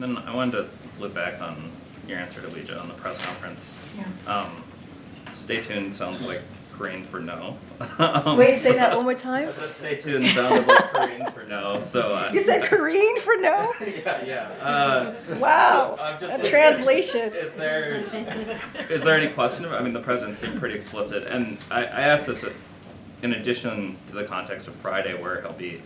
Then I wanted to look back on your answer to Leja on the press conference. Yeah. Stay tuned sounds like Korean for no. Wait, say that one more time. I said stay tuned sounded like Korean for no. So You said Korean for no? yeah. Wow. So A translation. Is there any question about? I mean, the president seemed pretty explicit, and I asked this in addition to the context of Friday, where he'll be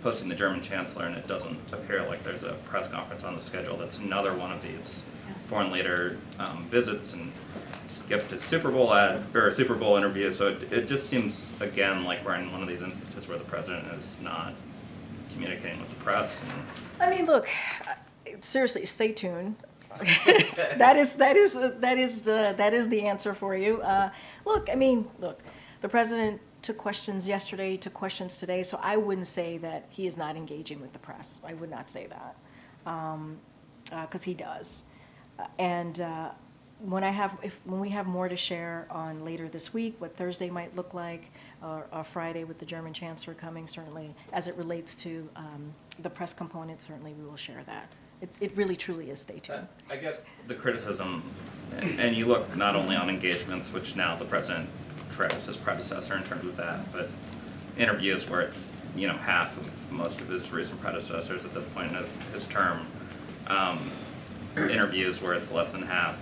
hosting the German chancellor, and it doesn't appear like there's a press conference on the schedule. That's another one of these foreign leader visits and skipped a Super Bowl interview. So it just seems again like we're in one of these instances where the president is not communicating with the press. I mean, look, seriously, stay tuned. that is the answer for you. Look, the president took questions yesterday, took questions today, so I wouldn't say that he is not engaging with the press. I would not say that, because he does. And when we have more to share on later this week, what Thursday might look like, or Friday with the German chancellor coming, certainly as it relates to the press component, certainly we will share that. It really truly is stay tuned. I guess the criticism, and you look not only on engagements, which now the president tracks his predecessor in terms of that, but interviews where it's half of most of his recent predecessors at this point in his term. Interviews where it's less than half.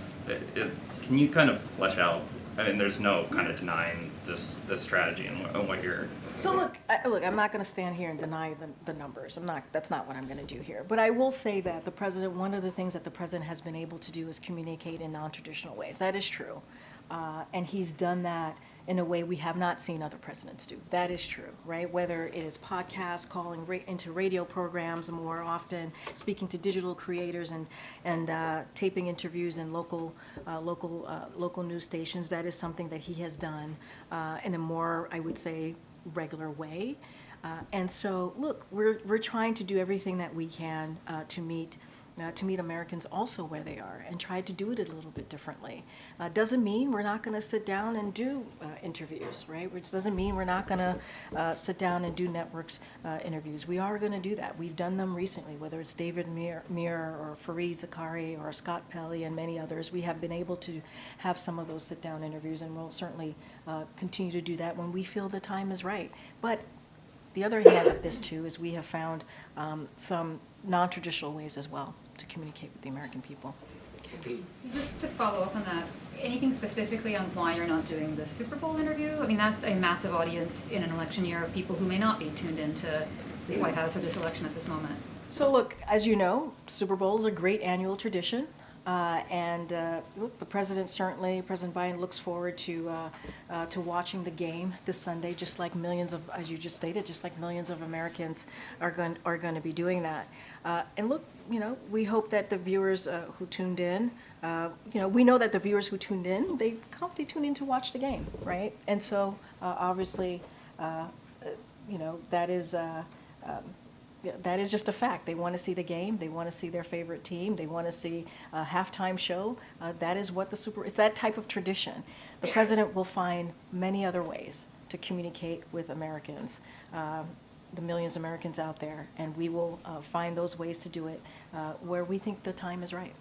Can you kind of flesh out? I mean, there's no kind of denying this strategy and what you're. So look, I'm not going to stand here and deny the numbers. That's not what I'm going to do here. But I will say that the president, one of the things that the president has been able to do is communicate in non-traditional ways. That is true, and he's done that in a way we have not seen other presidents do. That is true, right? Whether it is podcasts, calling into radio programs more often, speaking to digital creators, and taping interviews in local news stations. That is something that he has done in a more, I would say, regular way. And so, look, we're trying to do everything that we can to meet Americans also where they are, and try to do it a little bit differently. Doesn't mean we're not going to sit down and do interviews, right? Which doesn't mean we're not going to sit down and do networks interviews. We are going to do that. We've done them recently, whether it's David Muir or Fareed Zakaria or Scott Pelley and many others. We have been able to have some of those sit-down interviews, and we'll certainly continue to do that when we feel the time is right. But the other hand of this, too, is we have found some non-traditional ways as well to communicate with the American people. Just to follow up on that, anything specifically on why you're not doing the Super Bowl interview? I mean, that's a massive audience in an election year of people who may not be tuned into this White House or this election at this moment. So look, as you know, Super Bowl is a great annual tradition. Look, the president Biden looks forward to watching the game this Sunday, just like millions of, as you just stated, just like millions of Americans are going to be doing that. And look, we hope that the viewers who tuned in, we know that the viewers who tuned in, they tune in to watch the game, right? And so obviously, that is. That is just a fact. They want to see the game. They want to see their favorite team. They want to see a halftime show. That is what it's that type of tradition. The president will find many other ways to communicate with Americans, the millions of Americans out there, and we will find those ways to do it where we think the time is right.